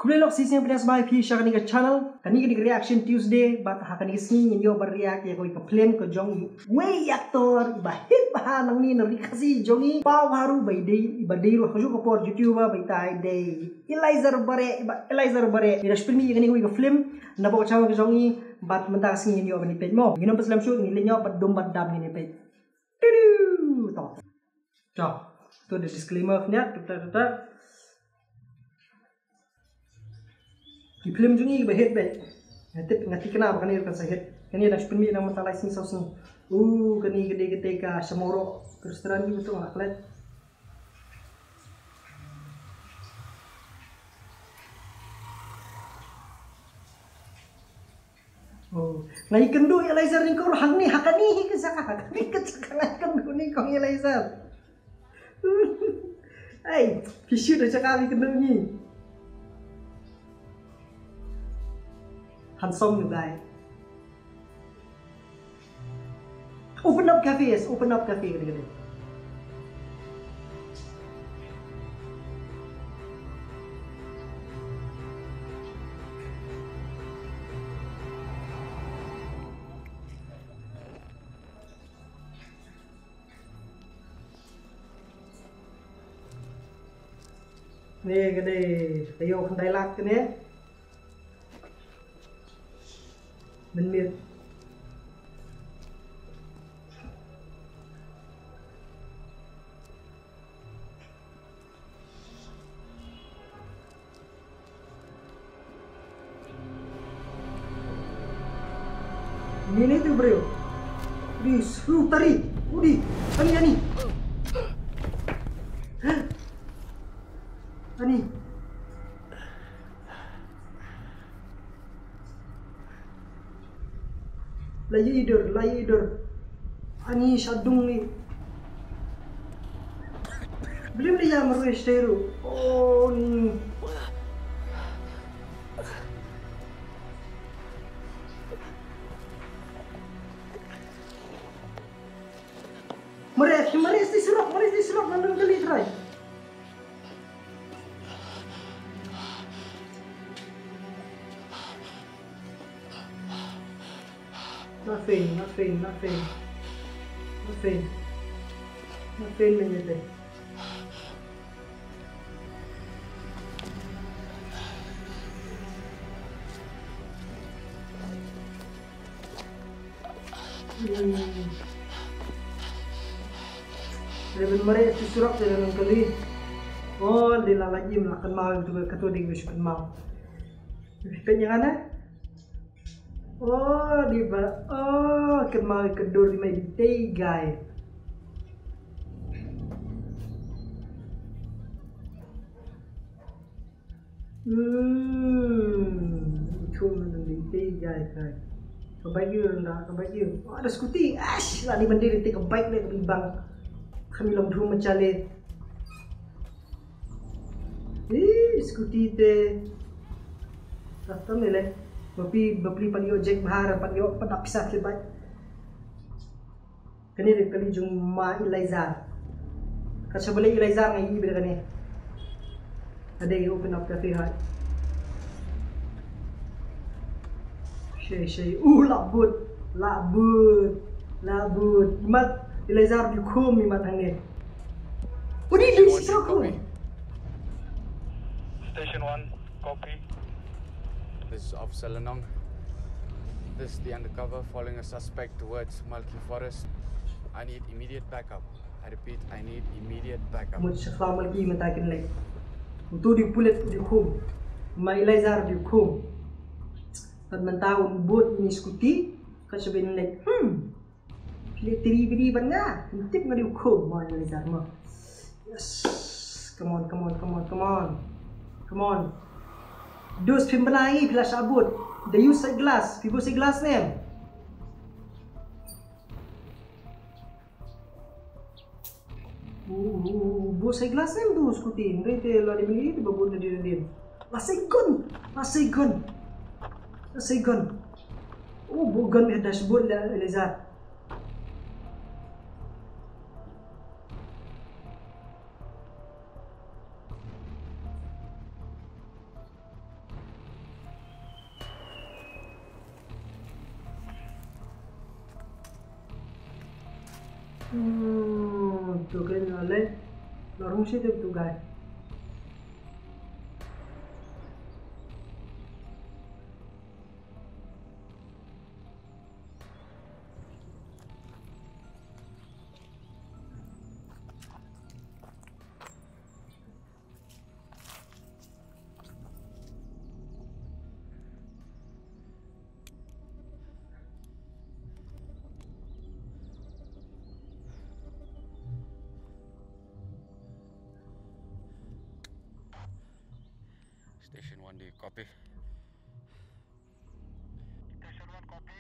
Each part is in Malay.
Kulelok sisi yang pedas by P Shakani ke channel. Kani ke reaction Tuesday. Bat hakani sini nyo berreact ya koi ke film ke jong. Wey aktor bahit bahan nang ni nari kasi jongi. Pau haru by day iba day ro kajo ko por YouTube by tai day. Elizer bare. Ira filmi kani koi ke film. Nabo ko channel ke jongi. Bat mentang sini nyo bani page mo. Nginom pas lam shoot ni lenyo bat dom bat dam ni page. Tudu. To. To. Tu ada disclaimer nya. Tuta. Di film jungi bahit baik. Ngati kenapa kan ini kan sahit. Kan ini dah filmi yang mentang license sauce ni. Kani gede ka semoro terus terang ni betul aklet. Ngai kendo Elizer ni kau hang ni hakani hakani kendu ni kau Elizer. Hey, pisu dah cakap kendo ni. Handsome you guys. Open up cafe, yes. Open up cafe gede-gede. Nih gede, ayo kendai lak ni. Menit. Ini tu bro. Di seru tari. Udi. Ani. Hah? Ani. Layu idur. Ani syadung ni. Belum dia meruis teru. Oh ni. Meres di serok nandang kali try. Nothing menyedih. Lepas mereka surat dalam kali. Oh, dia lagi melakukan mau itu ketua di besok mau. Penyangan Oh, di kenal kedua di media guys. Itu media guys. Kebaik you. Oh, ada skuti. Lah di bendera ti kebaik deh bang. Kami long dulu mencari. Skuti te. Tahu ni leh. Beli panio Jack Bahar panio padapisah lebat. Kani kali jung ma Elizer. Kasi boleh Elizer ngai bila kani. Ada open up cafe hai. Shay. Labut. Imat Elizer dikum imat hangin. Udi di sokong. Station 1, copy. This is Officer Lenong. This is the undercover following a suspect towards Malki Forest. I need immediate backup. I repeat, I need immediate backup. Mushafah Malki mentakin lagi. Untuk dipulit dihukum. Ma Elizer dihukum. At mentahun buat ini skuti. Kasi sabihin like, tiri ban nga. Tip nga dihukum. Ma Elizer mo. Yes. Come on. Dos film benai pila sabut. They use glass. People say glass name. Bos say glass name tu skuti. Mereka lah dibeli tu babut dia. Masih gun. Bukan ada dashboard lah Elizer. Tu kan oleh lorong situ tu guys. Station 1, do you copy? Station 1, copy.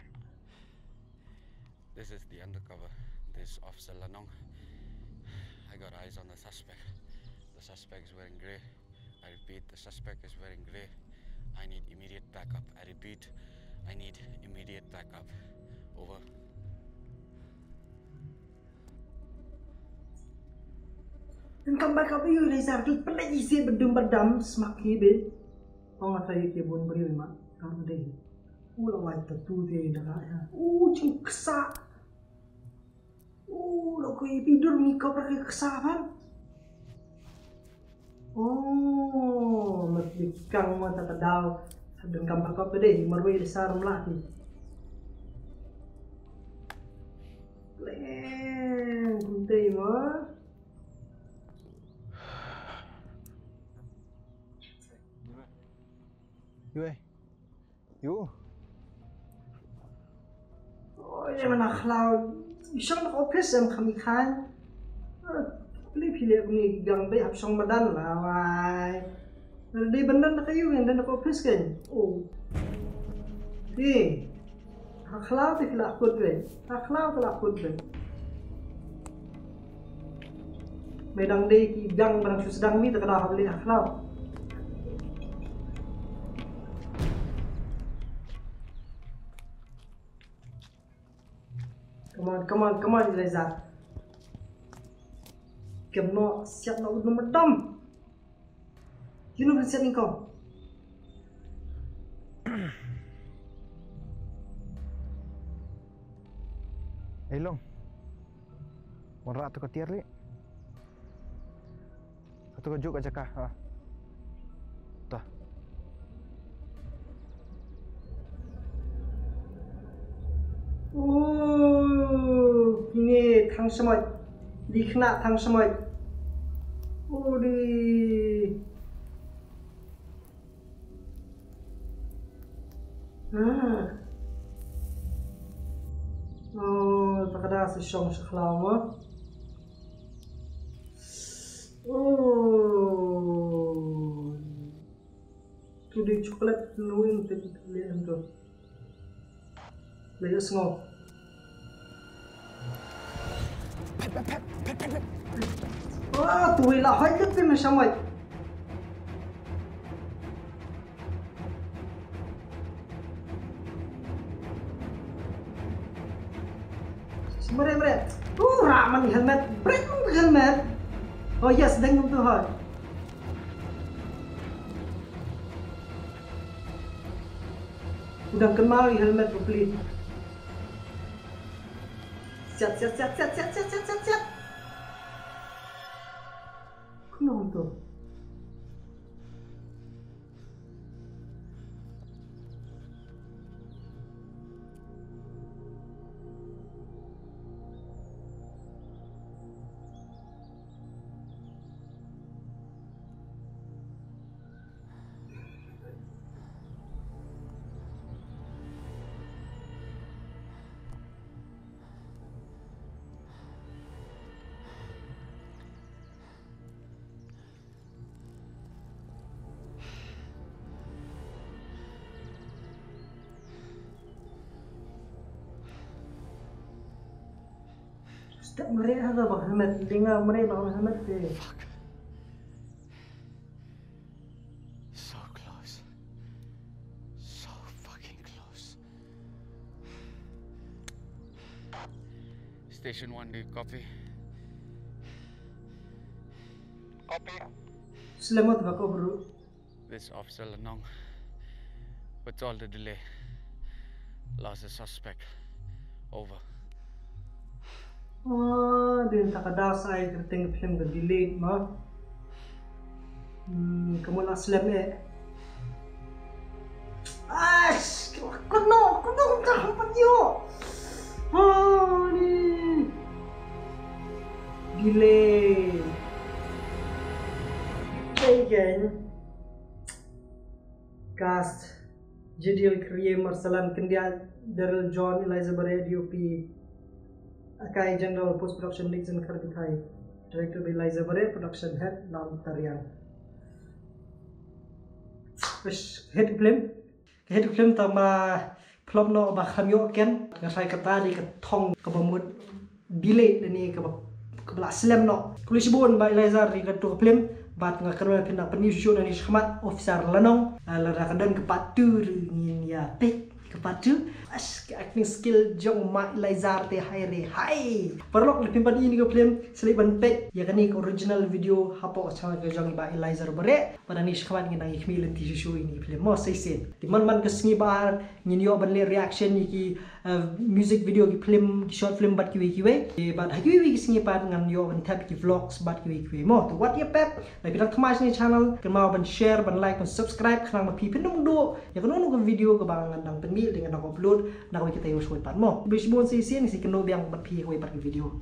This is the undercover. This is Officer Lanong. I got eyes on the suspect. The suspect is wearing grey. I repeat, the suspect is wearing grey. I need immediate backup. I repeat, I need immediate backup. Over. Dan kambar kau you Rezar tu pernah isi berdum semakin be. Orang saya kebun beri mak. Kamu deh. Ulah wajib tu deh dah ya. Cing kesak. Lo kau tidur ni kau pakai kesahan. Mesti kang mau tak tahu. Dan kambar kau tu deh marwai besar melati. Leng, kuntai mah. You. Ini mana kalau isang nak office yang kami kan, pilih ni gang bay absang badan lah, why? Di benar nak kayu yang nak office kan? Akhlak tu kelak kod be, akhlak kelak kod be. Medang di gang barang sedang ni tak ada beli akhlak. Come on, Reza. Kamu siap nak udah medam. You know siap ni kau. Long. Orang tu ketiar ni. Atau kau juga cakap. Dah. Kini thang semai, dikena thang semai. Tak ada sesong sekelama. Tu di coklat nuin tu lihat tu. Lalu sengok. Tu lah, hai tu pun sama. Meret. Raman helmet, break helmet. Oh yes, dengan tu hai. Udah kenal helmet beli. Siap. Kenapa tu? Setiap mereka ada bang helmet, tinggal mereka bang helmet deh. So close. So fucking close. Station 1, do you copy? Copy. Selamat bako bro. This Officer Lanong. What's all the delay? Lost a suspect. Over. Din takadas ay kerteng film ke delete ma. Kamu nak slam Ash, kuno kapan yo. Ni. Delay. Again. Cast Jadiel Kriye Marsalan Kendia Daryl John Eliza Barre DOP Akai General Post Production Dixon Karbikai Director by Eliza Barre Production Head Nam Tarian Head film tama plop no ba khamyo ken ngasai kata di ketong kebamut delay ni kebla slam no kulisibun ba Eliza ri ketu film bat ngakarwa pindak penisyo dan iskhmat officer lanong larakan kepatu ngin ya pek kepatu as acting skill jong ma Eliza te hai perlok lebih pada ini ke film seliban pek ya kan ini original video hapo sama ke jong ba Eliza Barre pada ni iskhmat ngin nang ikhmi lenti show ini film mo seisen di man kesngi bar ngin yo ban le reaction ni ki music video ki film short film bat kiwe bat hakiwi kesngi par ngan yo ban tab ki vlogs bat kiwe mo to what ya pep like kita kemas ni channel kan mau ban share ban like ban subscribe kenang ma pi pendung do ya kan nunggu video ke bang ngandang penmil dengan aku upload nak kita yo show pat mo bisbon si keno biang bat pi ko part video